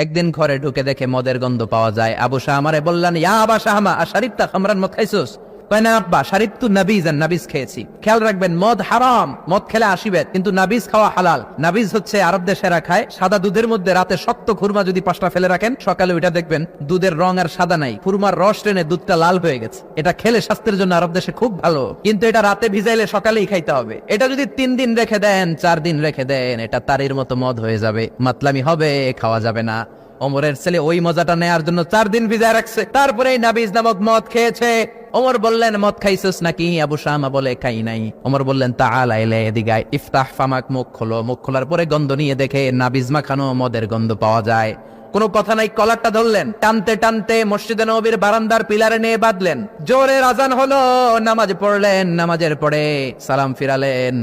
একদিন ঘরে ঢুকে দেখে মদের গন্ধ পাওয়া যায়। আবু শাহমারে বললেন, ইয়া আবা শাহমা আশারিবতা খামরান, মদ খাইছস? কয় না আব্বা, শারিবতু নাবিজ, আর নাবিজ খেয়েছি। খেয়াল রাখবেন, মদ হারাম, মদ খেলে আসিবে, কিন্তু নাবিজ খাওয়া হালাল। নাবিজ হচ্ছে আরব দেশেরা খায়, সাদা দুধের মধ্যে রাতে শক্ত খুরমা যদি 5টা ফেলে রাখেন, সকালে ওইটা দেখবেন দুধের রং আর সাদা নাই, খুরমার রস টেনে দুধটা লাল হয়ে গেছে। এটা খেলে স্বাস্থ্যের জন্য আরব দেশে খুব ভালো, কিন্তু এটা রাতে ভিজাইলে সকালেই খাইতে হবে। এটা যদি 3 দিন রেখে দেন, 4 দিন রেখে দেন, এটা তারির মতো মদ হয়ে যাবে, মাতলামি হবে, খাওয়া যাবে না। ওমরের ছেলে ওই মজাটা নেয়ার জন্য 4 দিন ভিজায় রাখছে, তারপরে নাবিজ নামক মদ খেয়েছে। ওমর বললেন, মদ খাইছস নাকি? আবু শামা বলে, খাই নাই। ওমর বললেন, তাআলা ইলা এদিকে আয়, ইফতাহ ফামাক, মুখ খোলো। মুখ খোলার পরে গন্ধ নিয়ে দেখে নাবিজ মাখানো মদের গন্ধ পাওয়া যায়। কোনো কথা নাই, কলারটা ধরলেন, টানতে টানতে মসজিদে নববীর বারান্দার পিলারে নিয়ে বাঁধলেন। জোরে আযান হলো, নামাজ পড়লেন, নামাজের পরে সালাম ফিরালেন।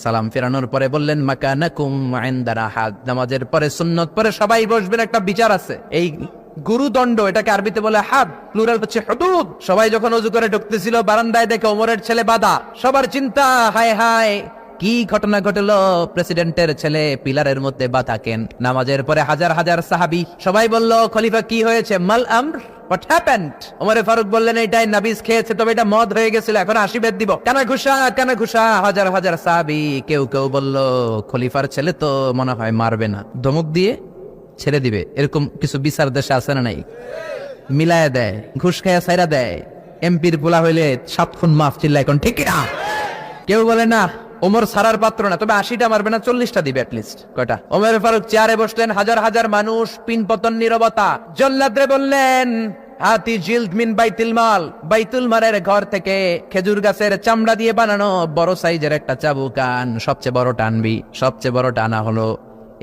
সালাম ফেরানোর পরে বললেন, মাকানাকুম ইনদানা হাদ। নামাজের পরে সুন্নত পরে সবাই বসবেন, একটা বিচার আছে। এই গুরুদণ্ড, এটাকে আরবিতে বলে হাদ, প্লুরাল হচ্ছে হুদুদ। সবাই যখন ওযু করে ঢুকতেছিল, বারান্দায় দেখে ওমরের ছেলে বাধা। সবার চিন্তা, হায় হায় কি ঘটনা ঘটলো, প্রেসিডেন্টের ছেলে পিলারের মধ্যে বাধা কেন? নামাজের পরে হাজার হাজার সাহাবী সবাই বলল, খলিফা কি হয়েছে? মাল আমর, হোয়াট হ্যাপেন্ড? ওমরে ফারুক বললেন, এইটাই নাবিজ খেয়েছে, তবে এটা মদ হয়ে গেছিল, এখন আশীর্বাদ দিব। কানা ঘুষা, কানা ঘুষা। হাজার হাজার সাহাবী, কেউ কেউ বলল, খলিফার ছেলে তো মনে হয় মারবে না, ধমক দিয়ে ছেড়ে দিবে। এরকম কিছু বিচার দেশে আছে না নাই? মিলায় দেয়, ঘুষ খাইয়া ছাইরা দেয়। এমপির পোলা হইলে 7 খুন মাফ, চিল্লা এখন ঠিক না? কেউ বলে না, ওমর সারার পাত্র না, তবে 80টা মারবে না, 40টা দিবে অ্যাটলিস্ট। কয়টা? ওমর ফারুক চেয়ারে বসলেন, হাজার হাজার মানুষ, পিনপতন, নীরবতা। জল্লাদরে বললেন, হাতি জিলদ মিন বাইতুল মাল, বাইতুল মালের ঘর থেকে খেজুর গাছের চামড়া দিয়ে বানানো বড় সাইজের একটা চাবুক আন, সবচেয়ে বড় টানবি। সবচেয়ে বড় টানা হলো।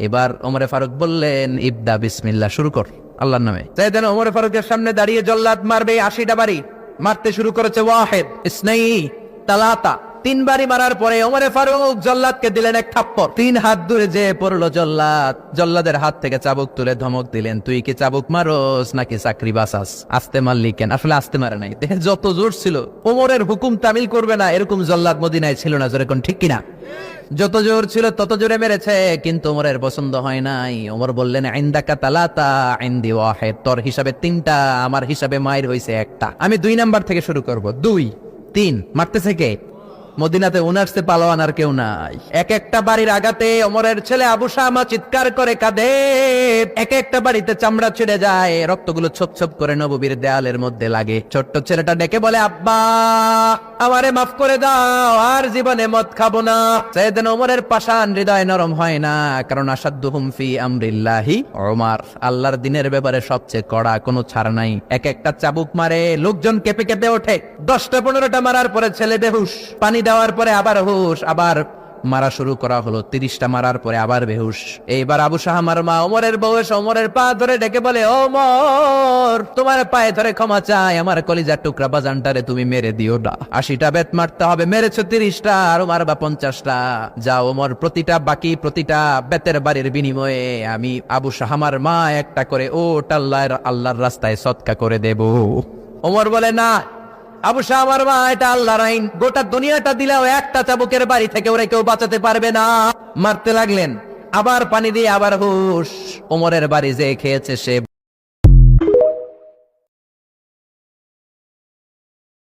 এবার ওমরে ফারুক বললেন, ইবদা বিসমিল্লাহ, শুরু কর আল্লাহর নামে। যেদিন ওমরে ফারুকের সামনে দাঁড়িয়ে জল্লাদ মারবে 80টা বাড়ি, মারতে শুরু করেছে। ওয়াহিদ, ইসনাই, তালাতা, 3 বাড়ি মারার পরে ওমরে ফারুক জল্লাদকে দিলেন এক থাপ্পড়। 3 হাত দূরে যে পড়লো জল্লাদ, জল্লাদের হাত থেকে চাবুক তুলে ধমক দিলেন, তুই কি চাবুক মারোস নাকি চাকরি বাঁচাস? আস্তে মারলি কেন? আসলে আস্তে মারে নাই, দেখে যত জোর ছিল। ওমরের হুকুম তামিল করবে না এরকম জল্লাদ মদিনায় ছিল না, জোরে কোন ঠিক কিনা? যত জোর ছিল তত জোরে মেরেছে, কিন্তু ওমরের পছন্দ হয় নাই। ওমর বললেন, ইনদাকা তালাতা ইনদি ওয়াহিদ, তোর হিসাবে 3টা, আমার হিসাবে মায়ের হইছে 1টা। আমি 2 নাম্বার থেকে শুরু করব। 2, 3। মারতেছে কে? মদিনাতে উনারসে পালোয়ান আর কেউ নাই। এক একটা বাড়ির আগাতে ওমরের ছেলে আবু শামা চিৎকার করে কাঁদে। এক একটা বাড়িতে চামড়া ছিঁড়ে যায়, রক্তগুলো ছোপ ছোপ করে নববীর দেয়ালের মধ্যে লাগে। ছোট্ট ছেলেটা ডেকে বলে, আব্বা আমারে মাফ করে দাও, আর জীবনে মদ খাবো না। সেদিন ওমরের পাষাণ হৃদয় নরম হয় না, কারণ আসাদ্দুহুম ফি আমরিল্লাহি ওমর, আল্লাহর দিনের ব্যাপারে সবচেয়ে কড়া, কোনো ছাড় নাই। এক একটা চাবুক মারে, লোকজন কেঁপে কেঁপে ওঠে। 10টা 15টা মারার পরে ছেলে বেহুশ, পানি দেওয়ার পরে আবার হুশ, আবার মারা শুরু করা হলো। 30টা মারার পরে আবার বেহুশ। এইবার আবু শাহমার মা ওমরের বউ এসে ওমরের পা ধরে ডেকে বলে, ওমর তোমার পায়ে ধরে ক্ষমা চাই, আমার কলিজার টুকরা বাজানটারে তুমি মেরে দিও না। 80টা বেত মারতে হবে, মেরেছো 30টা, আরো মারবা 50টা। যাও ওমর, প্রতিটা বাকি প্রতিটা বেতের বাড়ির বিনিময়ে আমি আবু শাহমার মা একটা করে ওট আল্লাহর রাস্তায় সদকা করে দেব। ওমর বলে, না আবু শাহমার মা, এটা আল্লাহর আইন, গোটা দুনিয়াটা দিলেও একটা চাবুকের বাড়ি থেকে ওরা কেউ বাঁচাতে পারবে না। মারতে লাগলেন, আবার পানি দিয়ে আবার হুশ। ওমরের বাড়ি যে খেয়েছে সে